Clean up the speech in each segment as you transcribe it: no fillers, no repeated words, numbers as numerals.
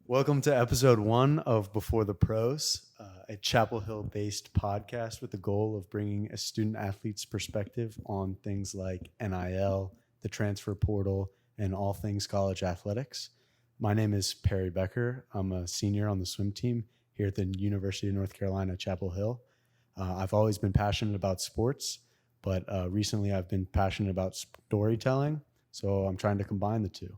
Welcome to episode 1 of Before the Pros, a Chapel Hill-based podcast with the goal of bringing a student athlete's perspective on things like NIL, the transfer portal, and all things college athletics. My name is Perry Becker. I'm a senior on the swim team here at the University of North Carolina, Chapel Hill. I've always been passionate about sports, but recently I've been passionate about storytelling, so I'm trying to combine the two.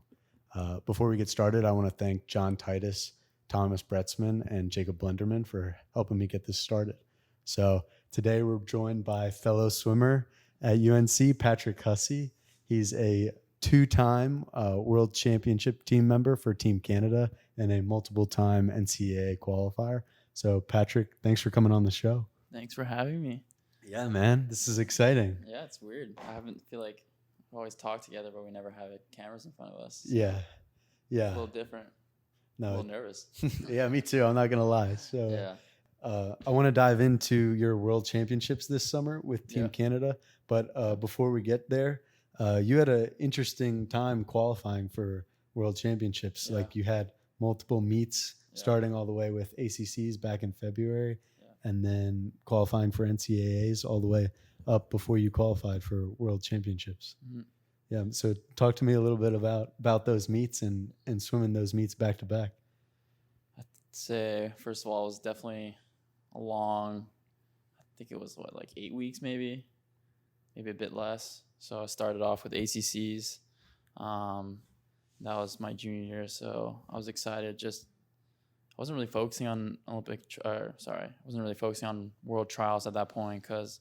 Before we get started, I want to thank John Titus, Thomas Bretzman, and Jacob Blenderman for helping me get this started. So today we're joined by fellow swimmer at UNC, Patrick Hussey. He's a 2-time World Championship team member for Team Canada and a multiple-time NCAA qualifier. So Patrick, thanks for coming on the show. Thanks for having me. Yeah, man, this is exciting. Yeah, it's weird. Feel like we always talk together, but we never have cameras in front of us. Yeah. A little different. No. A little nervous. Yeah, me too. I'm not going to lie. So yeah. I want to dive into your World Championships this summer with Team Canada. But before we get there, you had an interesting time qualifying for World Championships. Yeah. Like you had multiple meets starting all the way with ACCs back in February and then qualifying for NCAAs all the way up before you qualified for World Championships. Mm-hmm. Yeah. So talk to me a little bit about those meets and swimming those meets back to back. I'd say, first of all, it was definitely a long, I think it was like 8 weeks, maybe a bit less. So I started off with ACCs. That was my junior year. So I was excited. I wasn't really focusing on I wasn't really focusing on world trials at that point because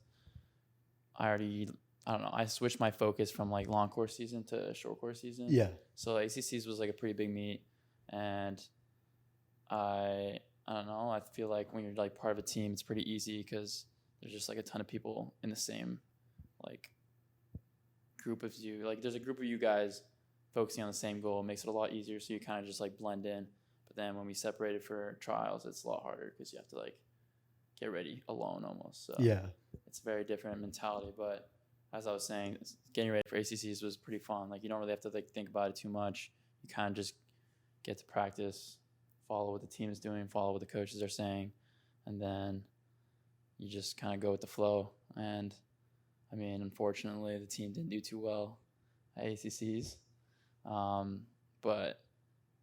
I switched my focus from like long course season to short course season. Yeah. So ACCs was like a pretty big meet, and I don't know. I feel like when you're like part of a team, it's pretty easy because there's just like a ton of people in the same like group of you. Like there's a group of you guys focusing on the same goal. It makes it a lot easier. So you kind of just like blend in. But then when we separated for trials, it's a lot harder because you have to like get ready alone almost. So it's a very different mentality. But as I was saying, getting ready for ACCs was pretty fun. Like you don't really have to like think about it too much. You kind of just get to practice, follow what the team is doing, follow what the coaches are saying, and then you just kind of go with the flow. And I mean, unfortunately, the team didn't do too well at ACCs. But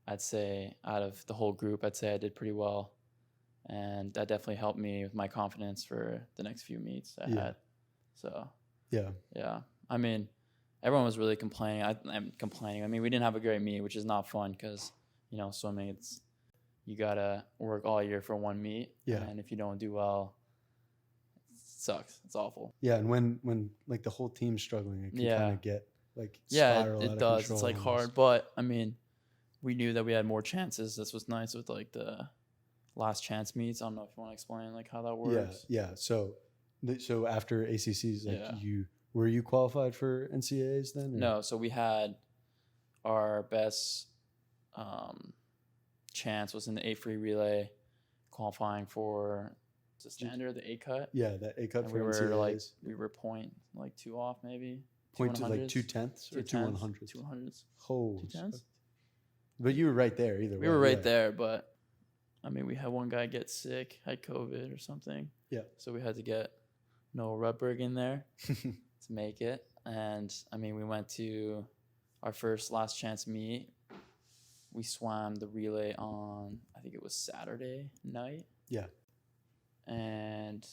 I'd say out of the whole group, I'd say I did pretty well. And that definitely helped me with my confidence for the next few meets I had. So, yeah. I mean, everyone was really complaining. I'm complaining. I mean, we didn't have a great meet, which is not fun because, swimming, you got to work all year for one meet. Yeah. And if you don't do well, it sucks. It's awful. Yeah, and when like the whole team's struggling, it can kind of get like spiral it out does. of control. It's like hard, but I mean, we knew that we had more chances. This was nice with like the last chance meets. I don't know if you want to explain like how that works. Yeah. So after ACCs, were you qualified for NCAAs then? Or? No. So we had our best chance was in the 8 free relay, qualifying for the standard, the 8 cut. Yeah, that 8 cut and for we were NCAAs. we were 2 off maybe. Point to like 2/10 or 2/100s. 2/100s. Oh, 2/10s. But you were right there either way. We were right there, but I mean, we had one guy get sick, had COVID or something. Yeah. So we had to get Noah Rudberg in there to make it. And I mean, we went to our first last chance meet. We swam the relay on, I think it was Saturday night. Yeah. And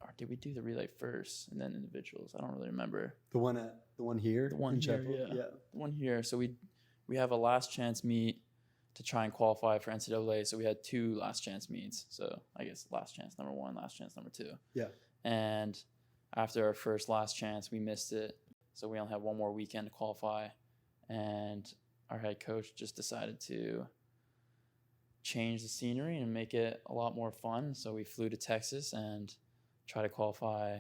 or did we do the relay first and then individuals? I don't really remember. The one here? The one here, yeah. The one here. So we have a last chance meet to try and qualify for NCAA. So we had 2 last chance meets. So I guess last chance number 1, last chance number 2. Yeah. And after our first last chance, we missed it. So we only have one more weekend to qualify. And our head coach just decided to change the scenery and make it a lot more fun. So we flew to Texas and tried to qualify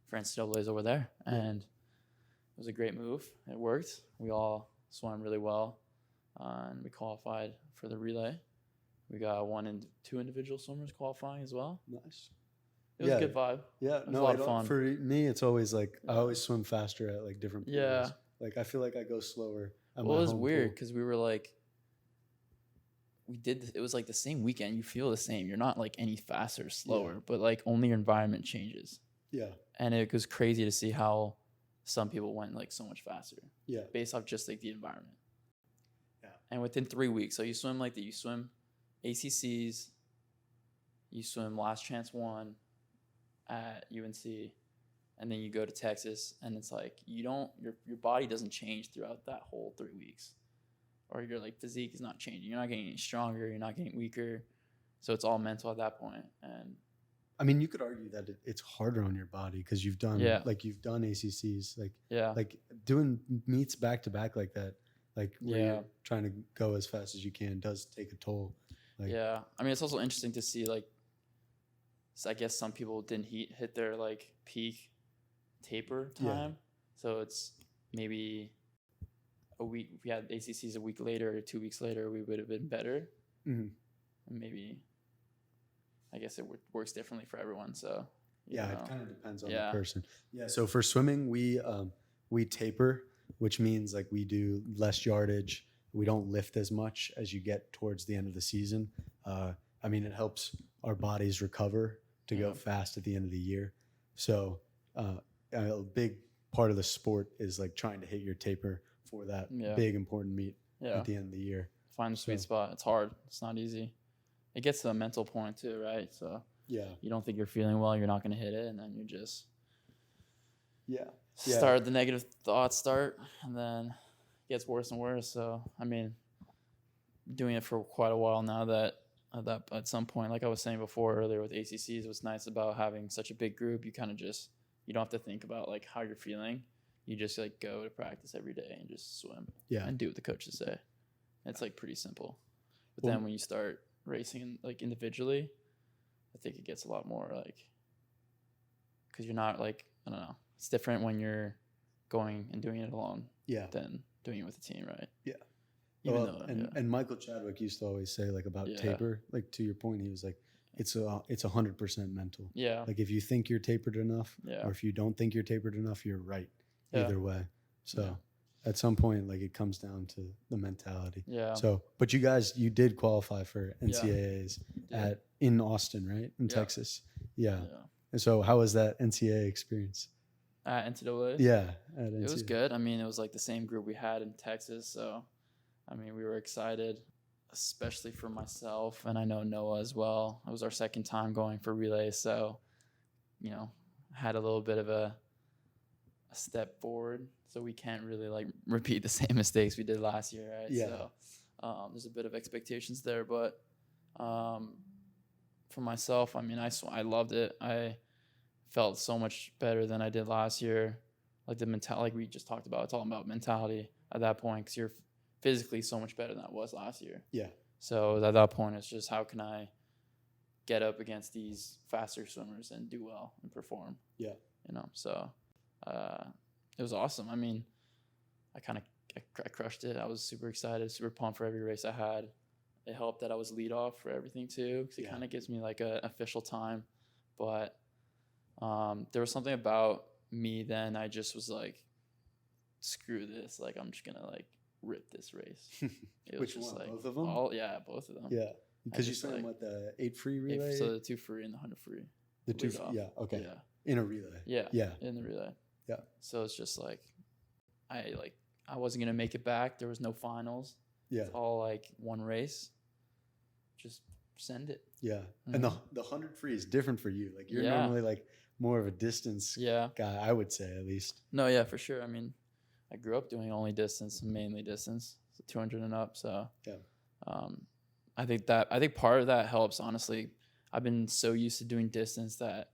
for NCAAs over there. And it was a great move. It worked. We all swam really well. And we qualified for the relay. We got 1 and 2 individual swimmers qualifying as well. Nice. It was a good vibe. Yeah, it was a lot of fun. For me, it's always like I always swim faster at like different pools. Yeah. Like I feel like I go slower. Well, it was weird because we were like it was like the same weekend. You feel the same. You're not like any faster or slower, but like only your environment changes. Yeah. And it was crazy to see how some people went like so much faster. Yeah. Based off just like the environment. Yeah. And within 3 weeks, so you swim like that. You swim ACCs. You swim Last Chance 1 at UNC, and then you go to Texas, and it's like your body doesn't change throughout that whole 3 weeks, or your like physique is not changing. You're not getting any stronger. You're not getting weaker. So it's all mental at that point. And I mean, you could argue that it's harder on your body because you've done you've done ACCs, like doing meets back to back like that, like where you're trying to go as fast as you can does take a toll. Like, I mean, it's also interesting to see like, so I guess some people didn't hit their like peak taper time, so it's maybe a week. If we had ACCs a week later or 2 weeks later, we would have been better. Mm-hmm. And maybe, I guess it works differently for everyone. So it kind of depends on the person. Yeah. So for swimming, we taper, which means like we do less yardage. We don't lift as much as you get towards the end of the season. I mean, it helps our bodies recover to go fast at the end of the year. So a big part of the sport is like trying to hit your taper for that big important meet at the end of the year. Find the sweet spot. It's hard. It's not easy. It gets to a mental point too, right? So you don't think you're feeling well, you're not going to hit it, and then you just start the negative thoughts and then it gets worse and worse. So I mean, doing it for quite a while now. That at some point, like I was saying before earlier with ACCs, what's nice about having such a big group, you kind of just, you don't have to think about like how you're feeling. You just like go to practice every day and just swim and do what the coaches say. It's like pretty simple. But then when you start racing like individually, I think it gets a lot more like, because you're not like, I don't know, it's different when you're going and doing it alone than doing it with a team, right? Yeah. And Michael Chadwick used to always say like about taper, like to your point, he was like, it's 100% mental. Yeah. Like if you think you're tapered enough or if you don't think you're tapered enough, you're right either way. So at some point, like it comes down to the mentality. Yeah. So, but you did qualify for NCAAs in Austin, right? In Texas. Yeah. And so how was that NCAA experience? At NCAAs? Yeah. It was good. I mean, it was like the same group we had in Texas. So, I mean, we were excited, especially for myself. And I know Noah as well. It was our second time going for relays. So, had a little bit of a step forward. So we can't really like repeat the same mistakes we did last year, right? Yeah. So there's a bit of expectations there. But for myself, I mean, I loved it. I felt so much better than I did last year. Like the mentality, like we just talked about, it's all about mentality at that point because you're physically so much better than I was last year. Yeah. So at that point, it's just how can I get up against these faster swimmers and do well and perform? Yeah. So it was awesome. I mean, I crushed it. I was super excited, super pumped for every race I had. It helped that I was lead off for everything too because it kind of gives me like an official time. But there was something about me then. I just was like, screw this. Like, I'm just going to like rip this race. It Which was just one? like Both of them? Both of them. Yeah. Because you swam with the 8 free relay? So the 2 free and the 100 free. The 2 free. Yeah. Okay. Yeah. In a relay. Yeah. In the relay. Yeah. So it's just like, I wasn't going to make it back. There was no finals. Yeah. It's all like one race. Just send it. Yeah. Mm-hmm. And the 100 free is different for you. Like you're normally like more of a distance guy, I would say at least. No, yeah, for sure. I mean, I grew up doing only distance, mainly distance, so 200 and up. So I think part of that helps, honestly. I've been so used to doing distance that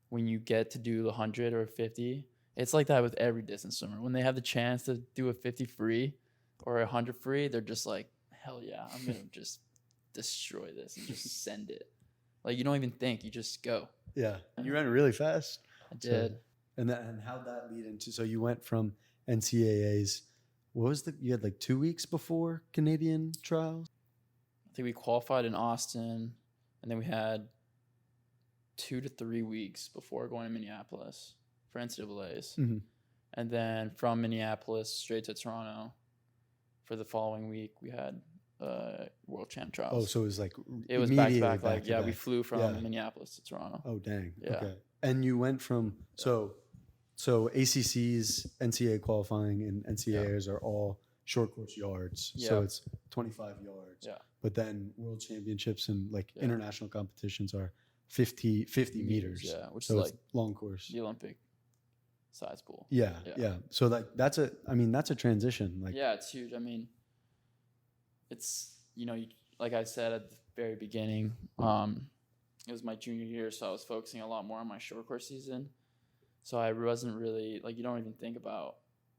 when you get to do the 100 or 50, it's like that with every distance swimmer. When they have the chance to do a 50 free or a 100 free, they're just like, hell yeah, I'm going to just destroy this and just send it. Like you don't even think, you just go. Yeah. You ran really fast. I did. And how'd that lead into, so you went from NCAAs, you had like 2 weeks before Canadian trials? I think we qualified in Austin and then we had 2 to 3 weeks before going to Minneapolis for NCAAs. Mm-hmm. And then from Minneapolis straight to Toronto for the following week, we had World Champ Oh, trials. so it was like It was back to immediately back. Like, to yeah, we back. flew from Yeah. Minneapolis to Toronto. Oh, dang. Yeah. Okay. And you went from so ACCs, NCAA qualifying, and NCAAs are all short course yards. So Yeah. it's 25 yards. Yeah. But then World Championships and like Yeah. international competitions are 50 meters. Yeah, which So is it's long course. the Olympic size pool. Yeah, Yeah. yeah. So like that's a transition. Like Yeah, it's huge. I mean, it's, like I said at the very beginning, it was my junior year, so I was focusing a lot more on my short course season. So I wasn't really, like, you don't even think about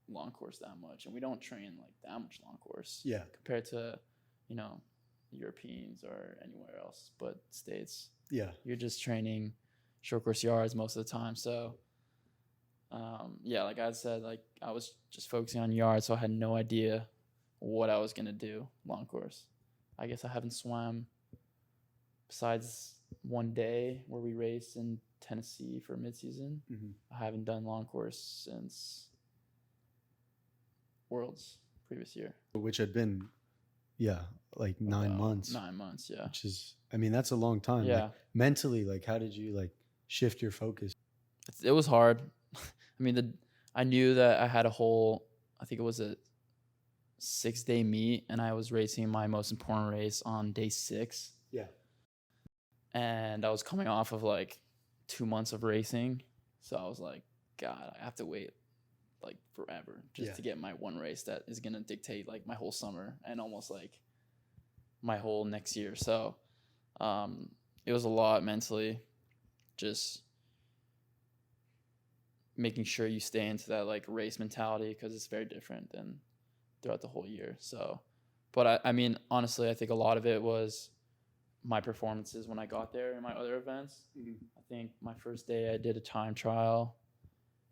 long course that much. And we don't train, like, that much long course. Yeah. Compared to, Europeans or anywhere else but States. Yeah. You're just training short course yards most of the time. So, like I said, like, I was just focusing on yards, so I had no idea what I was going to do long course. I guess I haven't swam besides one day where we raced in Tennessee for midseason. Mm-hmm. I haven't done long course since Worlds previous year. Which had been, like 9 months. 9 months, yeah. Which is, I mean, that's a long time. Yeah. Like, mentally, like, how did you like shift your focus? It was hard. I mean, I knew that I had I think it was a 6-day meet, and I was racing my most important race on day 6. Yeah. And I was coming off of like 2 months of racing. So I was like, God, I have to wait like forever just to get my one race that is going to dictate like my whole summer and almost like my whole next year. So it was a lot mentally, just making sure you stay into that like race mentality, because it's very different than throughout the whole year. So, but I mean, honestly, I think a lot of it was my performances when I got there in my other events. Mm-hmm. I think my first day I did a time trial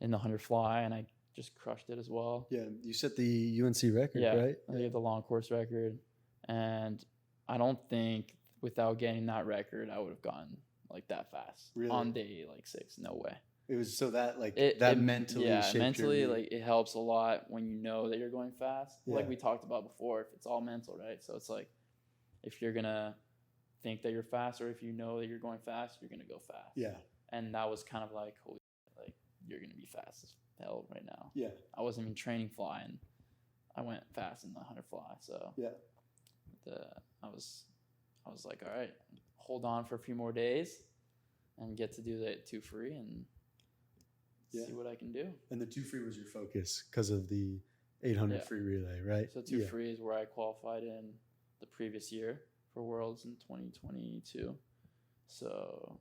in the 100 fly, and I just crushed it as well. Yeah, you set the UNC record, right? I did the long course record, and I don't think without getting that record I would have gotten like that fast on day like 6. No way. It was so that like It mentally shaped mentally your like it helps a lot when you know that you're going fast. Yeah. Like we talked about before, if it's all mental, right? So it's like if you're gonna think that you're fast, or if you know that you're going fast, you're gonna go fast. Yeah. And that was kind of like, holy, like you're gonna be fast as hell right now. Yeah. I wasn't even training fly, and I went fast in the 100 fly. So yeah, I was like, all right, hold on for a few more days, and get to do the 2 free and see what I can do. And the 2 free was your focus because of the 800 free relay, right? So 2 free is where I qualified in the previous year for Worlds in 2022. So,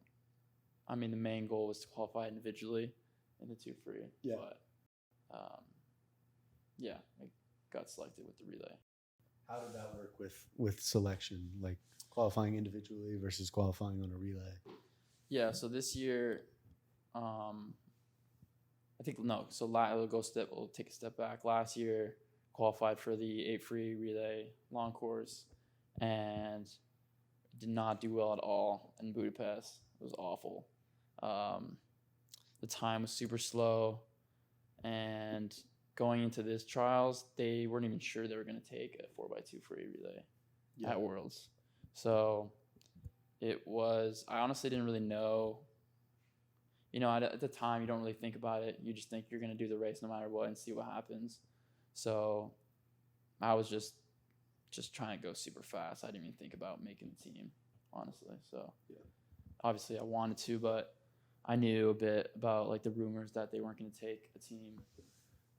I mean, the main goal was to qualify individually in the 2 free. Yeah. But, I got selected with the relay. How did that work with selection, like qualifying individually versus qualifying on a relay? Yeah. So this year, I think no. So we'll take a step back. Last year, qualified for the 8 free relay long course, and did not do well at all in Budapest. It was awful. The time was super slow, and going into this trials, they weren't even sure they were going to take a 4x2 free relay at Worlds. So it was. I honestly didn't really know. At the time, you don't really think about it. You just think you're going to do the race no matter what and see what happens. So I was just trying to go super fast. I didn't even think about making the team, honestly. So obviously I wanted to, but I knew a bit about like the rumors that they weren't going to take a team.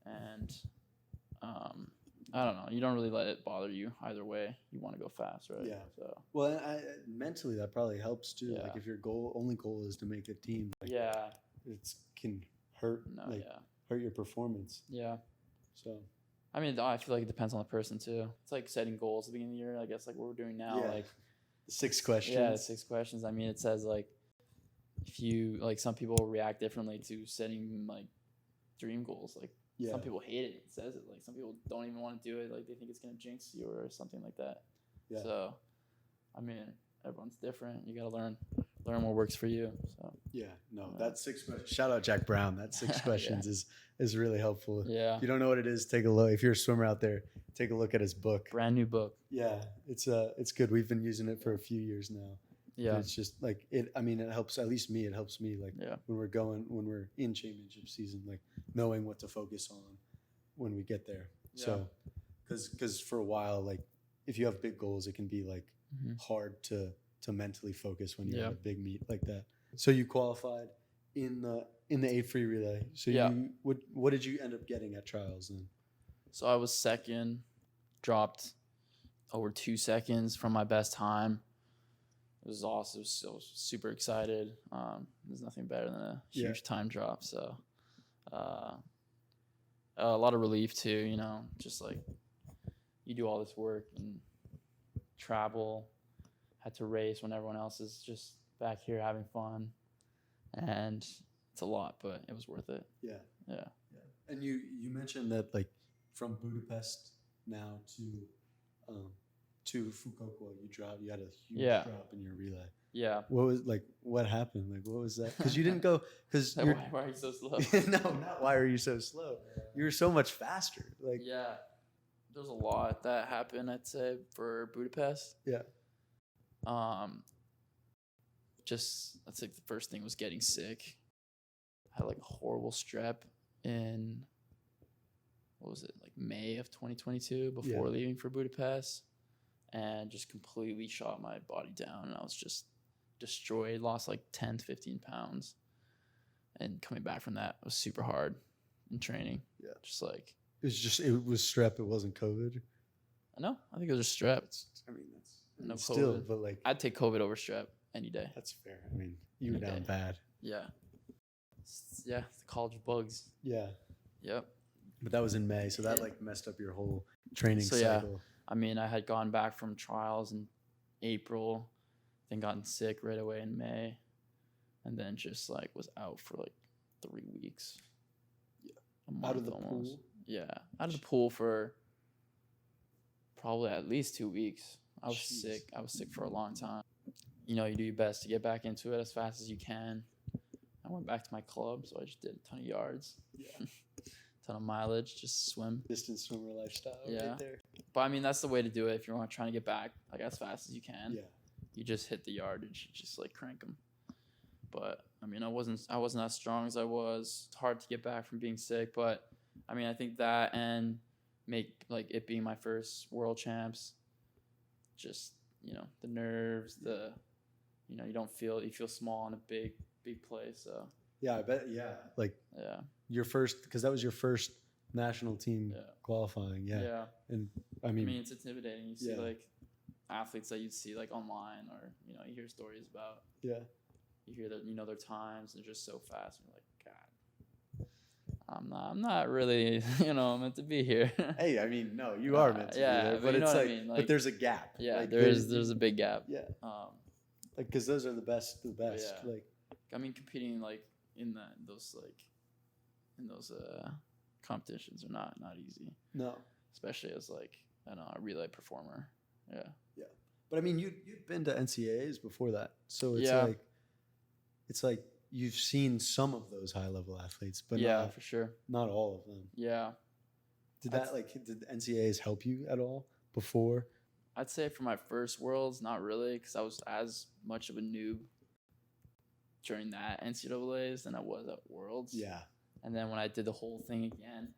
And I don't know. You don't really let it bother you either way. You want to go fast, right? Yeah. So well, mentally that probably helps too. Yeah. Like if your only goal is to make a team, like, it can hurt hurt your performance. Yeah. So I mean, I feel like it depends on the person too. It's like setting goals at the beginning of the year. I guess like what we're doing now, like 6 questions. Yeah, 6 questions. I mean, it says like if you like some people react differently to setting like dream goals. Like some people hate it. It says it. Like some people don't even want to do it. Like they think it's gonna jinx you or something like that. Yeah. So, I mean, everyone's different. You gotta learn learn what works for you. So Yeah, no, that 6 questions. Shout out Jack Brown. That 6 questions is really helpful. yeah, If you don't know what it is, take a look. If you're a swimmer out there, take a look at his book. brand new book. Yeah, it's good. We've been using it for a few years now. Yeah, And it's just like it. I mean, it helps. At least me, it helps me. Like yeah, when we're in championship season, like knowing what to focus on when we get there. Yeah. So, because for a while, like if you have big goals, it can be like hard to mentally focus when you're at a big meet like that. So you qualified in the 8 free relay. So you what did you end up getting at trials then? So I was second, dropped over 2 seconds from my best time. It was awesome. So super excited. There's nothing better than a huge time drop. So a lot of relief too, you know, just like you do all this work and travel, had to race when everyone else is just back here having fun. And it's a lot, but it was worth it. Yeah. Yeah. And you mentioned that like from Budapest now to Fukoka, you had a huge drop in your relay. Yeah. What happened? Like, what was that? Because you didn't go, why are you so slow? No, not why are you so slow? You were so much faster. Like, yeah. There's a lot that happened, I'd say, for Budapest. Yeah. Just, that's like the first thing was getting sick. I had like a horrible strep in, what was it, like May of 2022 before leaving for Budapest, and just completely shot my body down. And I was just destroyed, lost like 10 to 15 pounds. And coming back from that was super hard in training. Yeah. Just like. It was strep. It wasn't COVID. No, I think it was just strep. I mean, no still, COVID. But like. I'd take COVID over strep any day. That's fair. I mean, you were down bad. Yeah. Yeah, the college bugs. Yeah. Yep. But that was in May, so that like messed up your whole training cycle. Yeah, I mean, I had gone back from trials in April, then gotten sick right away in May, and then just like was out for like 3 weeks. Yeah. Out of the pool? Yeah. Out of the pool for probably at least 2 weeks. I was sick. I was sick for a long time. You know, you do your best to get back into it as fast as you can. I went back to my club, so I just did a ton of yards. Yeah. Ton of mileage, just swim. Distance swimmer lifestyle. Yeah. Right there. But I mean, that's the way to do it if you're trying to get back like as fast as you can. Yeah. You just hit the yardage, you just like crank them. But I mean, I wasn't as strong as I was. It's hard to get back from being sick, but I mean, I think that and like it being my first world champs, just, you know, the nerves, you feel small in a big place. So yeah, I bet. Yeah, like your first, because that was your first national team qualifying. Yeah, and I mean it's intimidating. You see like athletes that you'd see like online, or you know, you hear stories about. Yeah, you hear that, you know, their times and just so fast. And you're like, God, I'm not really, you know, meant to be here. Hey, I mean, no, you are meant to be there, but it's like, but there's a gap. Yeah, like, there's a big gap. Yeah. Like, because those are the best. Yeah. Like, I mean, competing like in those competitions are not easy. No. Especially as like a relay performer. Yeah. Yeah. But I mean, you'd been to NCAAs before that, so it's like you've seen some of those high level athletes, but for sure, not all of them. Yeah. Did NCAAs help you at all before? I'd say for my first Worlds, not really, because I was as much of a noob during that NCAAs than I was at Worlds. Yeah. And then when I did the whole thing again,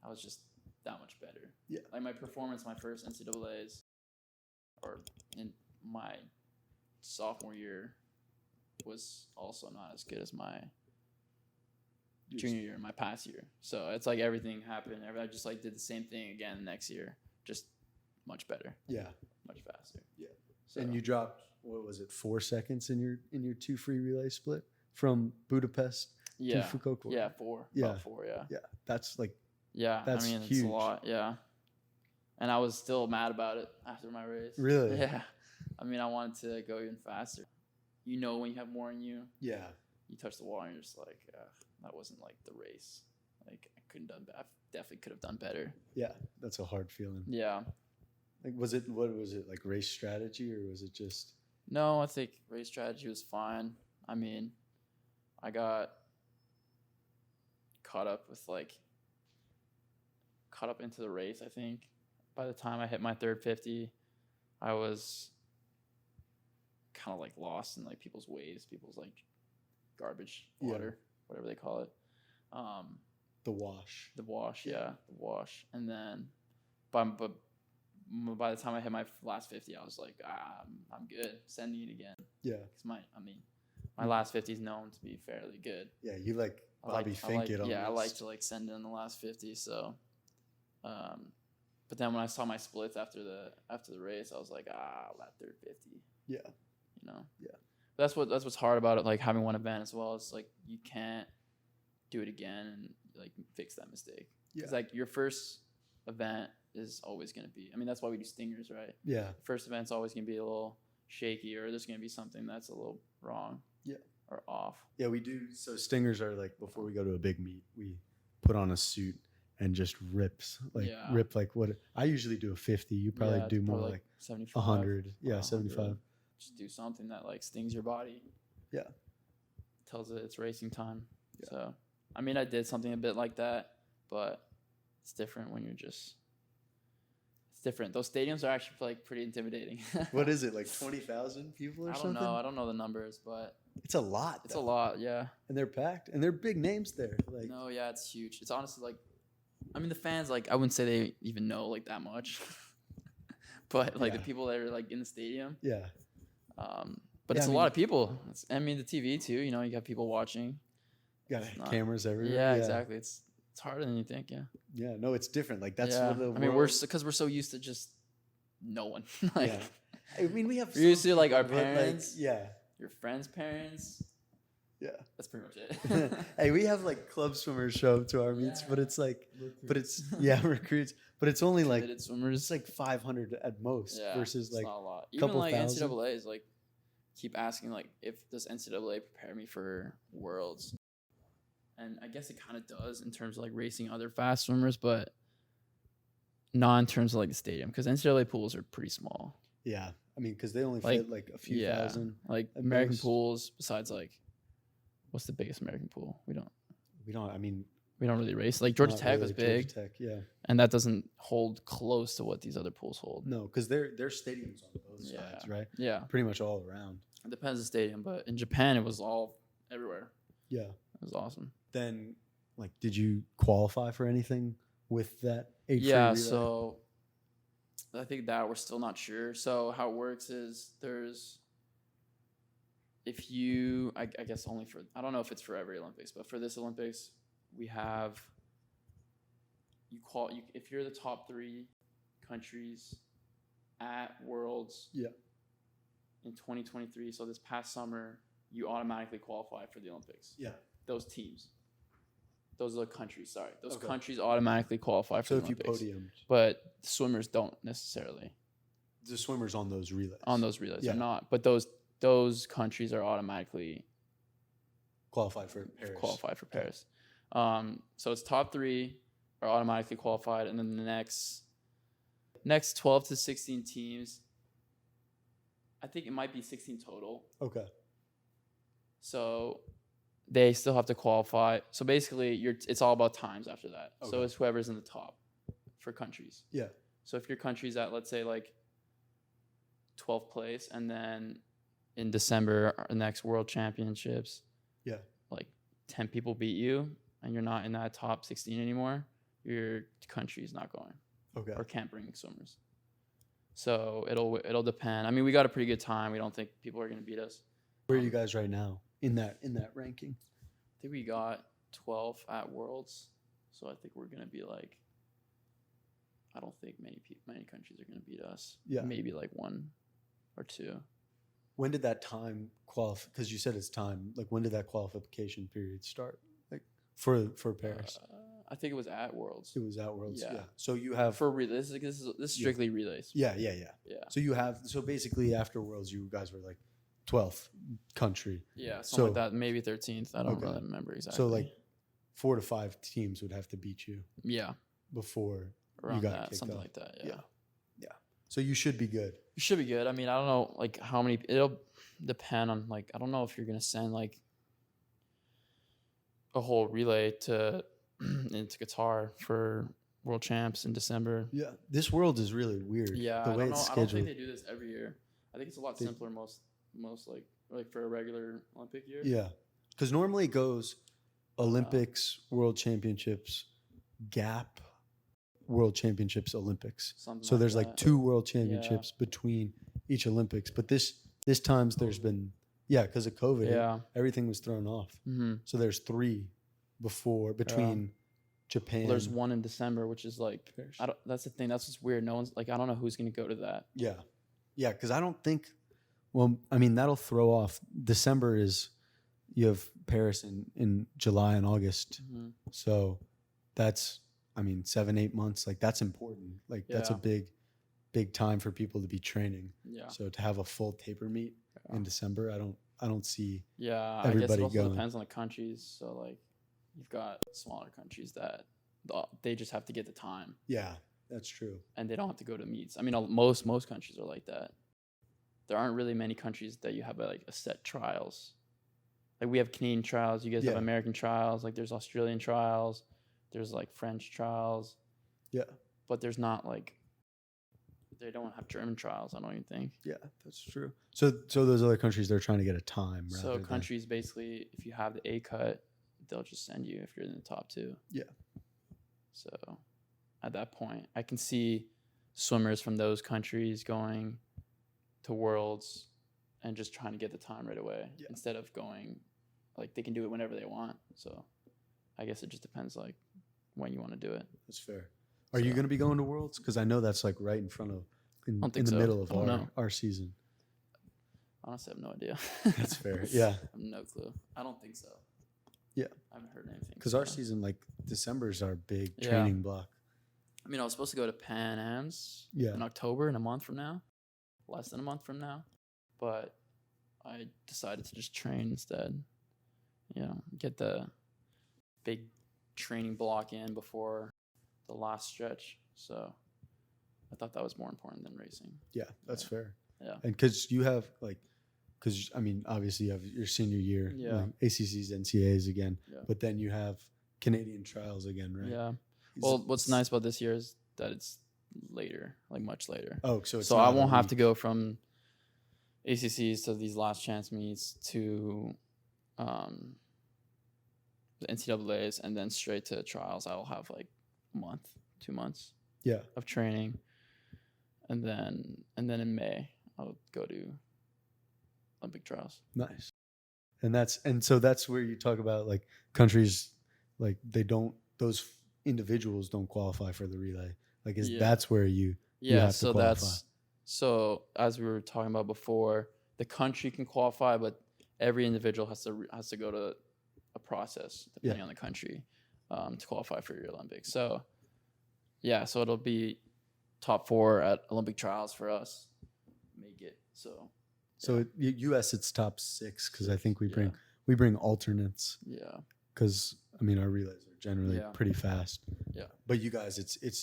I was just that much better. Yeah. Like my performance, my first NCAAs, or in my sophomore year, was also not as good as my junior year, my past year. So it's like everything happened. I just like did the same thing again the next year, just much better. Yeah. Much faster. Yeah. So, and you dropped, what was it, 4 seconds in your 2 free relay split from Budapest to Fukoka? Yeah, 4. Yeah. About 4, yeah. Yeah. That's like, that's huge. It's a lot, yeah. And I was still mad about it after my race. Really? Yeah. I mean, I wanted to go even faster. You know, when you have more in you. Yeah. You touch the wall and you're just like, that wasn't like the race. Like I definitely could have done better. Yeah, that's a hard feeling. Yeah. Like, what was it like race strategy, or was it just? No, I think race strategy was fine. I mean, I got caught up into the race. I think by the time I hit my third 50, I was kind of like lost in like people's waves, people's like garbage water, whatever they call it. The wash. The wash. And then, but by the time I hit my last 50, I was like, I'm good. Send me it again. Yeah. Because my last 50 is known to be fairly good. Yeah, you like Bobby Fink it almost. Yeah, I like to like send in the last 50. So, but then when I saw my splits after the race, I was like, that third 50. Yeah. You know. Yeah. That's what's hard about it. Like having one event as well. It's like you can't do it again and like fix that mistake. Yeah. It's like your first event is always going to be. I mean, that's why we do stingers, right? Yeah. First event's always going to be a little shaky, or there's going to be something that's a little wrong. Yeah. Or off. Yeah, we do. So stingers are like before we go to a big meet, we put on a suit and just rip like what I usually do a 50. You probably do more like 75, 100. Yeah, 75. Just do something that like stings your body. Yeah. Tells it it's racing time. Yeah. So, I mean, I did something a bit like that, but it's different when it's different. Those stadiums are actually like pretty intimidating. What is it, like 20,000 people or something? I don't know the numbers, but it's a lot. It's a lot, yeah. And they're packed, and they're big names there. Like, no, yeah, it's huge. It's honestly like, I mean, the fans, like, I wouldn't say they even know like that much, but like the people that are like in the stadium. Yeah. But it's a lot of people. I mean, the TV too. You know, you got people watching. You got cameras everywhere. Yeah, exactly. It's harder than you think. Yeah. Yeah. No, it's different. Like that's what the. I mean, because we're so used to just no one. Like, I mean, we have. We're used to like our parents. Like, yeah. Your friends' parents. Yeah. That's pretty much it. Hey, we have like club swimmers show up to our meets, but it's like, recruits, but it's only like swimmers. It's like 500 at most versus like not a lot. Even like NCAA is like keep asking like, does NCAA prepare me for Worlds? And I guess it kind of does in terms of like racing other fast swimmers, but not in terms of like the stadium, because NCAA pools are pretty small. Yeah, I mean, because they only fit like a few thousand. Like American pools, besides like, what's the biggest American pool? We don't. I mean, we don't really race. Like Georgia Tech was big. Georgia Tech, yeah. And that doesn't hold close to what these other pools hold. No, because their stadiums on both sides, right? Yeah. Pretty much all around. It depends on the stadium, but in Japan it was all everywhere. Yeah. It was awesome. Then, like, did you qualify for anything with that age? Yeah, so I think that we're still not sure. So how it works is if you, I guess only for, I don't know if it's for every Olympics, but for this Olympics, we have, if you're the top 3 countries at Worlds in 2023, so this past summer, you automatically qualify for the Olympics. Yeah. Those teams. Those are the countries, sorry. Those countries automatically qualify for the Olympics. So if you podiumed. But swimmers don't necessarily. The swimmers on those relays. On those relays are not. But those countries are automatically qualified for Paris. So it's top 3 are automatically qualified, and then the next 12 to 16 teams, I think it might be 16 total. Okay. So they still have to qualify. So basically, it's all about times after that. Okay. So it's whoever's in the top for countries. Yeah. So if your country's at, let's say, like 12th place, and then in December, our next World Championships, like 10 people beat you, and you're not in that top 16 anymore, your country's not going. Okay. Or can't bring swimmers. So it'll depend. I mean, we got a pretty good time. We don't think people are going to beat us. Where are you guys right now in that ranking? I think we got 12 at Worlds. So I think we're going to be like, I don't think many countries are going to beat us. Yeah. Maybe like 1 or 2. When did that time qualify? Because you said it's time. Like, when did that qualification period start? Like for Paris? I think it was at Worlds. It was at Worlds. Yeah. So you have for relays. This is strictly relays. Yeah. So basically after Worlds, you guys were like 12th country. Yeah. Something like that. Maybe 13th. I don't really remember exactly. So like 4 to 5 teams would have to beat you. Yeah. Before around you got that, kicked something off. like that. Yeah. So you should be good. You should be good. I mean, I don't know like how many. It'll depend on like I don't know if you're gonna send like a whole relay to into Qatar for World Champs in December. Yeah, this world is really weird. Yeah, the way I it's don't think scheduled. they do this every year. I think it's a lot simpler most like for a regular Olympic year. Yeah, because normally it goes Olympics, World Championships, gap, World Championships, Olympics. Something So there's that. like 2 World Championships between each Olympics. But this times there's been because of COVID, everything was thrown off. Mm-hmm. So there's 3 between Japan. Well, there's one in December, which is like that's the thing. That's what's weird. No one's like I don't know who's gonna go to that. Yeah, because I don't think. Well, I mean that'll throw off. December is you have Paris in July and August, so that's 7-8 months. Like that's important. Like that's a big time for people to be training. Yeah. So to have a full taper meet in December, I don't see. Yeah, everybody I guess it also going. depends on the countries. So like, you've got smaller countries that they just have to get the time. Yeah, that's true. And they don't have to go to meets. I mean, most countries are like that. There aren't really many countries that you have like a set trials. Like we have Canadian trials. You guys have American trials. Like there's Australian trials. There's like French trials. Yeah. But there's not like they don't have German trials. I don't even think. Yeah, that's true. So those other countries, they're trying to get a time. So countries basically, if you have the A cut, they'll just send you if you're in the top 2. Yeah. So at that point, I can see swimmers from those countries going to Worlds and just trying to get the time right away instead of going like they can do it whenever they want. So I guess it just depends like when you want to do it. That's fair. Are you going to be going to Worlds? Because I know that's like right in front of in the middle of our season. Honestly, I have no idea. That's fair. Yeah. I have no clue. I don't think so. Yeah. I haven't heard anything. Because our season, like December is our big training block. I mean, I was supposed to go to Pan Am's in October, in a month from now, less than a month from now, but I decided to just train instead. Get the big training block in before the last stretch. So I thought that was more important than racing. Yeah, that's fair. Yeah. And because you have obviously you have your senior year, like ACCs, NCAAs again, but then you have Canadian trials again, right? Yeah. Well, what's nice about this year is that it's later, like much later. Oh, so I won't have to go from ACCs to these last chance meets to the NCAAs and then straight to trials. I will have like a month, 2 months of training. And then in May I'll go to Olympic trials. Nice. And so that's where you talk about like countries like those individuals don't qualify for the relay. Like that's where you have to qualify. So as we were talking about before, the country can qualify, but every individual has to go to a process depending on the country to qualify for your Olympics. So so it'll be top 4 at Olympic trials for us. Make it. So US it's top 6 because I think we bring alternates. Yeah. Because our relays are generally pretty fast. Yeah. But you guys,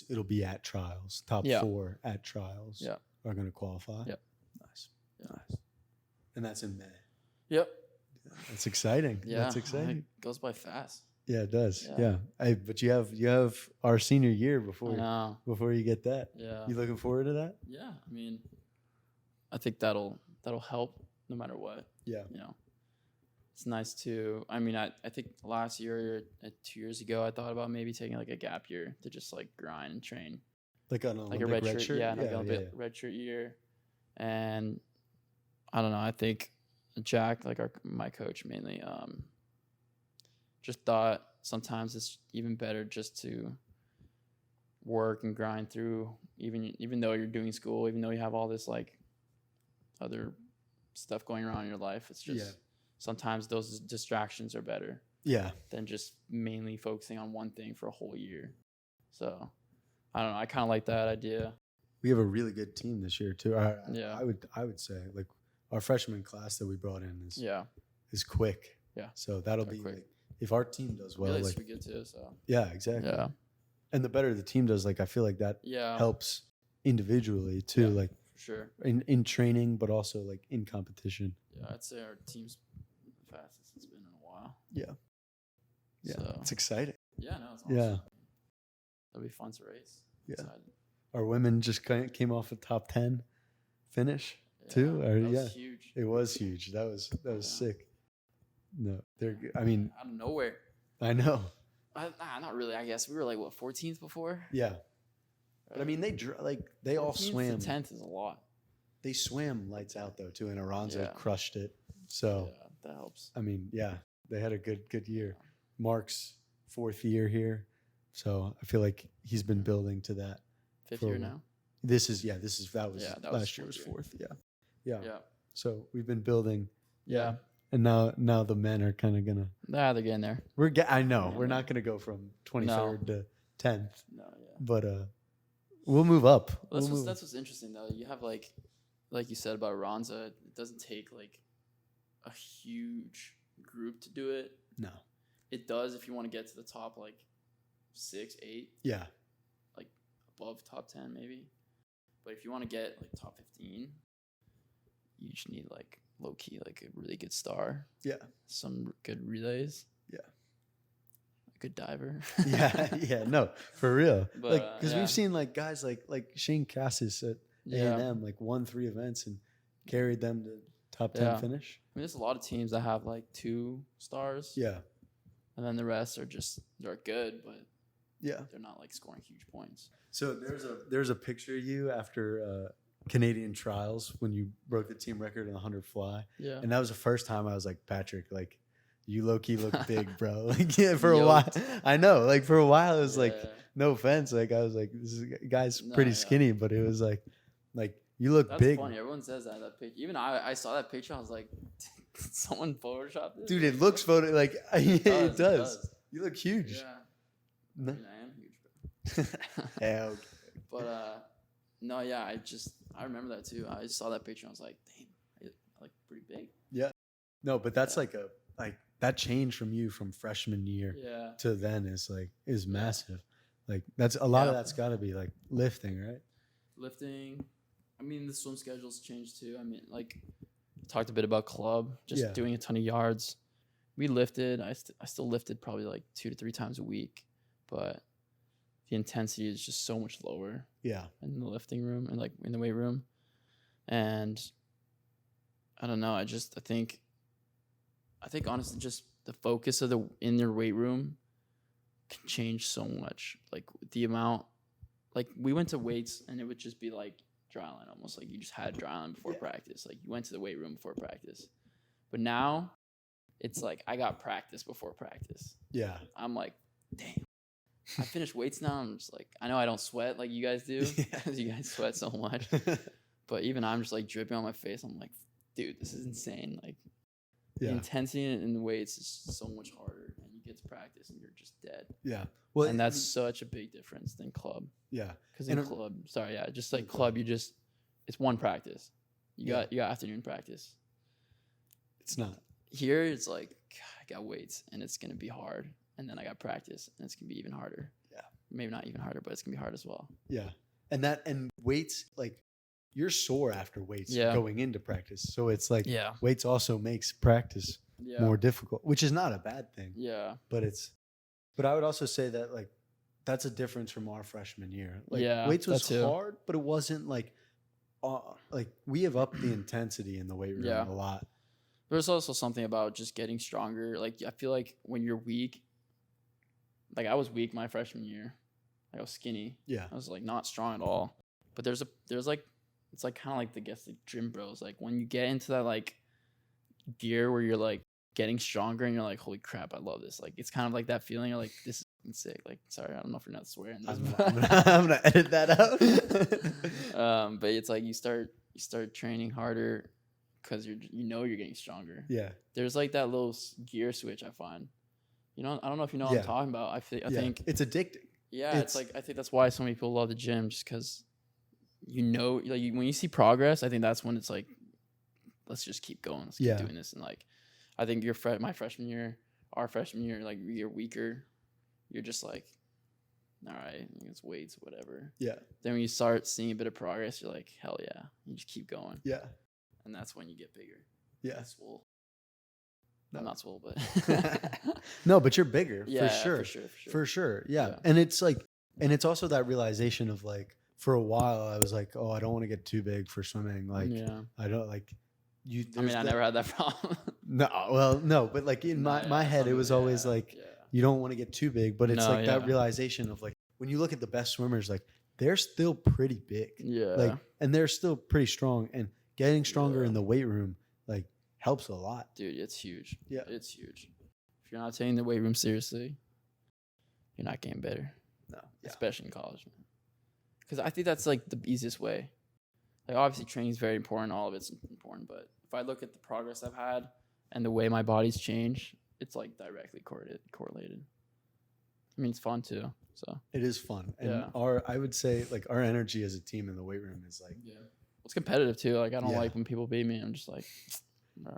it'll be at trials. Top 4 at trials. Yeah. Are going to qualify. Yep. Nice. Yeah. Nice. And that's in May. Yep. That's exciting. Yeah. That's exciting. It goes by fast. Yeah, it does. Yeah. But you have our senior year before you get that. Yeah. You looking forward to that? Yeah. I think that'll help no matter what. Yeah. It's nice to. I think last year, 2 years ago, I thought about maybe taking like a gap year to just like grind and train. Like a red shirt. Yeah, red shirt year. And I don't know. I think Jack, like my coach mainly, just thought sometimes it's even better just to work and grind through, even though you're doing school, even though you have all this like other stuff going on in your life. It's just sometimes those distractions are better. Yeah. Than just mainly focusing on one thing for a whole year. So I don't know. I kind of like that idea. We have a really good team this year too. I would say like our freshman class that we brought in is quick. Yeah. So that'll be quick. Like, if our team does well, we good too. So yeah, exactly. Yeah. And the better the team does, like I feel like that helps individually too, Yeah. like For sure. in training, but also like in competition. Yeah, I'd say our team's the fastest it's been in a while. Yeah. Yeah. So, It's exciting. yeah, no, it's awesome. Yeah. That'll be fun to race. Yeah. Excited. Our women just came off a top 10 finish too. Or, That yeah. was huge. It was huge. That was Yeah. sick. No, I mean, Out of nowhere. I know. Not really. I guess we were like 14th before. Yeah. But I mean, they all 14th swam. to 10th is a lot. They swam lights out though too, and Aranza Yeah. crushed it. So Yeah, that helps. I mean, yeah, they had a good year. Mark's 4th year here, so I feel like he's been building to that. 5th for- year now. That was Yeah, that was last year was 4th 4th. Yeah. Yeah. So we've been building. Yeah. And now the men are kind of gonna. Nah, they're getting there. I know Yeah. we're not gonna go from 23rd to 10th, No, yeah. but we'll move up. That's what's interesting though. You have like you said about Ronza, it doesn't take like a huge group to do it. No. It does if you want to get to the top like 6, 8, Yeah. like above top 10 maybe. But if you want to get like top 15, you just need like low key like a really good star. Yeah. Some good relays. Yeah. A good diver. Yeah. No, for real. But, like, because yeah. we've seen like guys like Shane Cassis at A&M like won 3 events and carried them to top 10 Yeah. finish. I mean, there's a lot of teams that have like 2 stars. Yeah. And then the rest are they're good, but Yeah. they're not like scoring huge points. So there's a picture of you after Canadian trials when you broke the team record in the 100 fly, Yeah. and that was the first time I was like, Patrick, like you low key look big, bro. Like for a while, I know. Like for a while, it was like no offense, like I was like this guy's pretty skinny, but it was like you look That's big. funny. Everyone says that picture. Even I saw that picture. I was like, did someone photoshopped it? Dude, it looks like it does. You look huge. Yeah. No. I mean, I am huge, bro. Yeah, okay. But no, yeah, I remember that too. I just saw that picture and I was like, damn, I look pretty big. No, but that's like that change from you from freshman year Yeah. to then is massive. Like that's a lot of that's got to be like lifting, right? Lifting. I mean, the swim schedule's changed too. I mean, like talked a bit about club, just doing a ton of yards. We lifted. I still lifted probably like 2 to 3 times a week, but the intensity is just so much lower. Yeah. In the lifting room and like in the weight room, and I don't know. I think honestly, just the focus of in their weight room can change so much. Like the amount, like we went to weights and it would just be like dryland, almost like you just had dryland before practice. Like you went to the weight room before practice, but now it's like I got practice before practice. Yeah. I'm like, damn. I finished weights now. I'm just like, I know I don't sweat like you guys do because you guys sweat so much. But even I'm just like dripping on my face. I'm like, dude, this is insane. Like the intensity in the weights is so much harder, and you get to practice and you're just dead. Yeah. Well, and that's such a big difference than club. Yeah. Because in club, just like club, it's one practice. You got afternoon practice. It's not. Here it's like, I got weights and it's gonna be hard. And then I got practice, and it's gonna be even harder. Yeah, maybe not even harder, but it's gonna be hard as well. Yeah, and weights, like you're sore after weights going into practice, so it's like weights also makes practice more difficult, which is not a bad thing. Yeah, but I would also say that like that's a difference from our freshman year. Like weights was hard, but it wasn't like we have upped the intensity in the weight room a lot. There's also something about just getting stronger. Like I feel like when you're weak. Like I was weak my freshman year. Like I was skinny. Yeah. I was like not strong at all. But there's like it's like kind of like the gym bros. Like when you get into that like gear where you're like getting stronger and you're like, holy crap, I love this. Like it's kind of like that feeling. You're like, this is sick. Like sorry, I don't know if you're not swearing. I'm gonna edit that out. But it's like you start training harder because you're getting stronger. Yeah. There's like that little gear switch I find. You know, I don't know if you know what I'm talking about. I think it's addicting. Yeah, it's like I think that's why so many people love the gym, just because like when you see progress, I think that's when it's like, let's just keep going, let's keep doing this. And like, I think my freshman year, our freshman year, like you're weaker, you're just like, all right, it's weights, whatever. Yeah. Then when you start seeing a bit of progress, you're like, hell yeah. You just keep going. Yeah. And that's when you get bigger. Yeah. Swole. No. I'm not swole, but no, but you're bigger yeah, for sure. For sure. Yeah. And it's like, and it's also that realization of like, for a while I was like, oh, I don't want to get too big for swimming. Like, I don't like you. I mean, I never had that problem. No, well, no, but like in my head, it was always like, you don't want to get too big, but it's like that realization of like, when you look at the best swimmers, like they're still pretty big. Yeah. Like, and they're still pretty strong, and getting stronger in the weight room, like, helps a lot. Dude, it's huge. Yeah. It's huge. If you're not taking the weight room seriously, you're not getting better. No. Yeah. Especially in college, man. Because I think that's like the easiest way. Like, obviously training is very important. All of it's important. But if I look at the progress I've had and the way my body's changed, it's like directly correlated. I mean, it's fun too. So it is fun. And I would say like our energy as a team in the weight room is like, it's competitive too. Like, I don't like when people beat me. I'm just like, bro.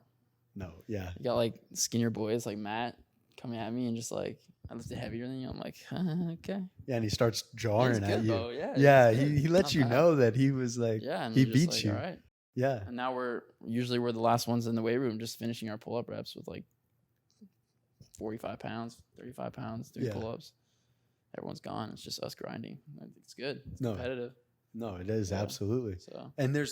No. Yeah. You got like skinnier boys like Matt coming at me and just like, I lifted heavier than you. I'm like, okay. Yeah, and he starts jarring at you. Bro. Yeah, he lets you know that he was like, and he beat like, you. All right. Yeah. And now we're the last ones in the weight room, just finishing our pull-up reps with like 45 pounds, 35 pounds, doing pull-ups. Everyone's gone. It's just us grinding. It's good. It's competitive. No, it is absolutely. So, and the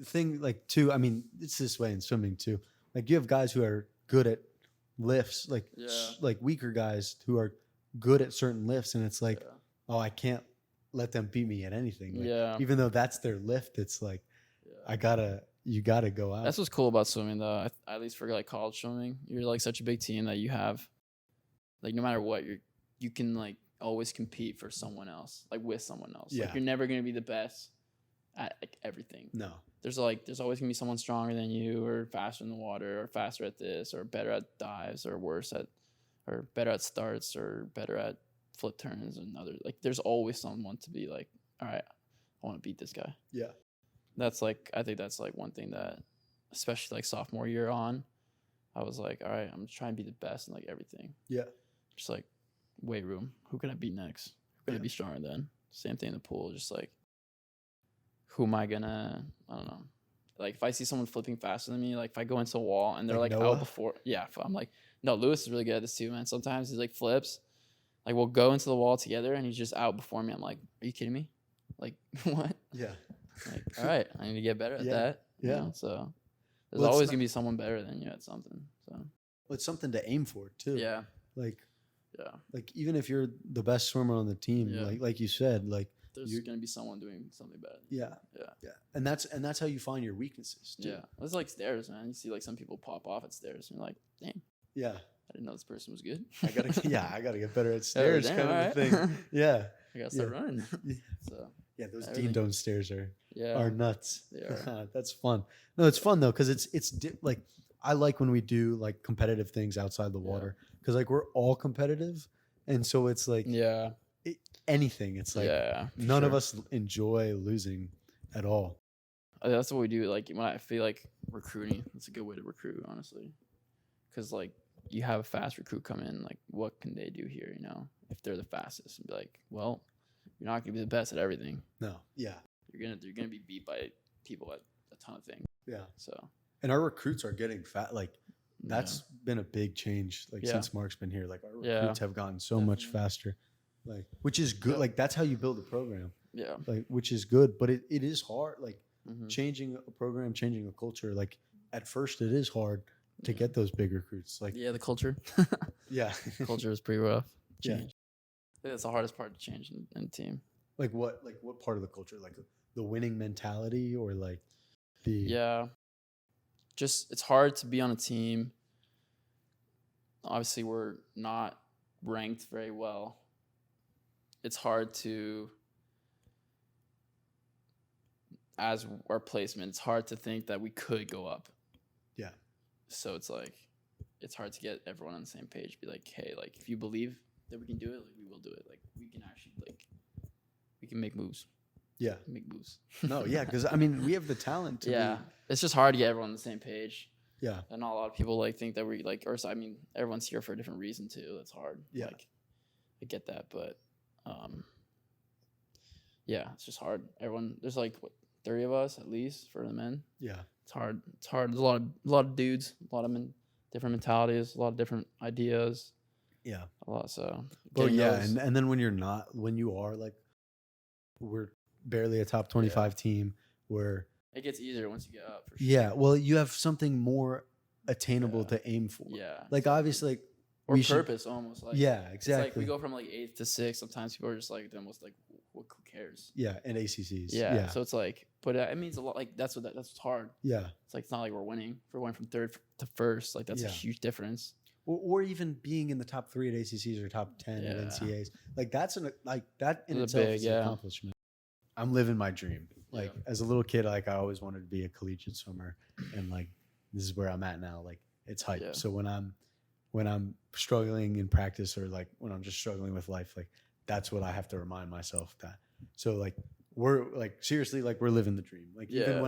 thing like too, I mean, it's this way in swimming too. Like, you have guys who are good at lifts, like like weaker guys who are good at certain lifts, and it's like, oh, I can't let them beat me at anything. Like, even though that's their lift, it's like, you gotta go out. That's what's cool about swimming, though. At least for like college swimming, you're like such a big team that you have, like, no matter what, you can like always compete for someone else, like with someone else. Like, you're never gonna be the best at like everything. No. There's always gonna be someone stronger than you, or faster in the water, or faster at this, or better at dives, or or better at starts, or better at flip turns, and other, like, there's always someone to be like, all right, I want to beat this guy. Yeah. That's like, I think that's like one thing that, especially like sophomore year on, I was like, all right, I'm trying to be the best in like everything. Yeah. Just like weight room, who can I beat next? Who can I be stronger than? Same thing in the pool, just like, who am I gonna, I don't know. Like, if I see someone flipping faster than me, like if I go into a wall and they're like out before, I'm like, no, Lewis is really good at this too, man. Sometimes he's like flips, like we'll go into the wall together and he's just out before me. I'm like, are you kidding me? Like, what? Yeah. Like, all right, I need to get better at that. Yeah. You know? So there's always gonna be someone better than you at something. So it's something to aim for too. Yeah. Like even if you're the best swimmer on the team, like you said, like, there's going to be someone doing something better. Yeah. And that's how you find your weaknesses too. Yeah. It's like stairs, man. You see like some people pop off at stairs and you're like, damn. Yeah. I didn't know this person was good. I gotta get better at stairs, kind of thing. Yeah. I gotta start running. So those Dean Dome stairs are nuts. They are. That's fun. No, it's fun though, because it's like, I like when we do like competitive things outside the water, because like we're all competitive, and so it's like anything. It's like none of us enjoy losing at all. That's what we do. Like, when I feel like recruiting, it's a good way to recruit, honestly, because like you have a fast recruit come in, like, what can they do here? You know, if they're the fastest, and be like, well, you're not gonna be the best at everything. No. Yeah. You're gonna be beat by people at a ton of things. Yeah. So. And our recruits are getting fat. Like, that's been a big change. Like, since Mark's been here, like our recruits have gotten so much faster. Like, which is good. Like, that's how you build a program. Yeah. Like, which is good, but it is hard. Like, changing a program, changing a culture. Like, at first, it is hard to get those big recruits. Like, the culture. Culture is pretty rough. Change. I think that's the hardest part to change in a team. Like what part of the culture? Like the winning mentality, or like the just, it's hard to be on a team. Obviously, we're not ranked very well. It's hard to, as our placement, it's hard to think that we could go up. Yeah. So it's like, it's hard to get everyone on the same page. Be like, hey, like, if you believe that we can do it, like, we will do it. Like, we can actually, like, we can make moves. Yeah. Make moves. No, yeah, because I mean, we have the talent to be. It's just hard to get everyone on the same page. Yeah. And not a lot of people like think that we like, or I mean, everyone's here for a different reason too. That's hard. Yeah. Like, I get that, but Yeah, it's just hard. There's like what 30 of us at least for the men. Yeah. It's hard. It's hard. There's a lot of dudes, a lot of different mentalities, a lot of different ideas. Yeah. A lot. So. Well, getting yeah, those- and then when you are like, we're barely a top 25 team. Where it gets easier once you get up. For sure. yeah, well, you have something more attainable Yeah. to aim for. Yeah. Like obviously, like Or we should- purpose almost. Like, yeah, It's like exactly. we go from like 8th to 6th. Sometimes people are just like, then what's like, who cares? Yeah, and ACCs. Yeah. Yeah. So it's like, but it means a lot. Like that's what's hard. Yeah. It's like it's not like we're winning. If we're going from 3rd to 1st. Like that's a Yeah. huge difference. Or even being in the top 3 at ACCs or top 10 at Yeah. NCAAs. Like that in It's itself big, is an yeah. accomplishment. I'm living my dream. Like Yeah. as a little kid, like I always wanted to be a collegiate swimmer, and like this is where I'm at now. Like it's hype. Yeah. So when I'm struggling in practice, or like when I'm just struggling with life, like that's what I have to remind myself that. So like we're like seriously, like we're living the dream. Like Yeah.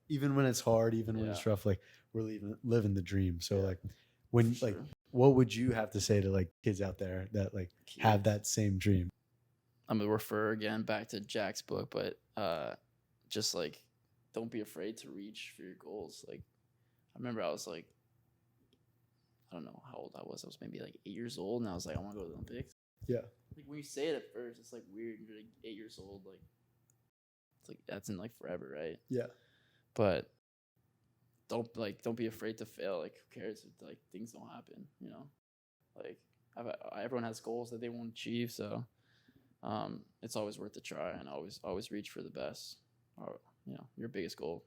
even when it's hard, even when Yeah. it's rough, like we're living the dream. So Yeah. like when For like sure. what would you have to say to like kids out there that like have that same dream? I'm gonna refer again back to Jack's book, but just like don't be afraid to reach for your goals. Like I remember I was like, I don't know how old I was. I was maybe like 8 years old, and I was like, I want to go to the Olympics. Yeah. Like when you say it at first, it's like weird. You're like 8 years old, like it's like that's in like forever, right? Yeah. But don't be afraid to fail. Like who cares if like things don't happen, you know? Like everyone has goals that they won't achieve, so it's always worth a try, and always reach for the best, or your biggest goal.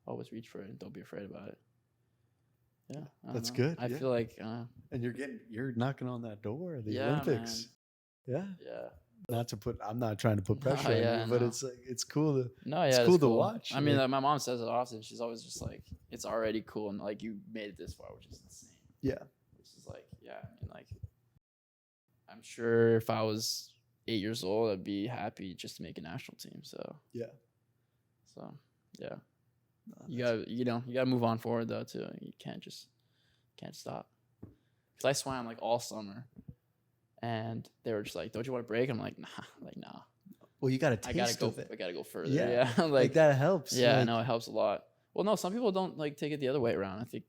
Always reach for it and don't be afraid about it. Yeah, I don't That's know. good, I yeah. feel like And you're knocking on that door of the Yeah, Olympics. Yeah. yeah. I'm not trying to put No, pressure on yeah, you, but no. it's like it's cool to No, yeah, It's it's cool to watch, I mean, like- like, my mom says it often. She's always just like, it's already cool, and like you made it this far, which is insane. yeah. Which is like, yeah, I mean, like, I'm sure if I was 8 years old, I'd be happy just to make a national team. So Yeah. Yeah, you gotta move on forward though too. You can't stop. Cause I swam like all summer, and they were just like, "Don't you want to break?" I'm like, "Nah." Well, you got a I gotta taste go. of it. I gotta go further. Yeah. Yeah, Like that helps. Yeah, I like, know it helps a lot. Well, no, some people don't like take it the other way around. I think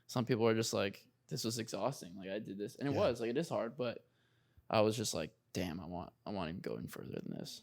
some people are just like, this was exhausting. Like I did this, and it Yeah. was like it is hard, but I was just like, damn, I want to go even further than this.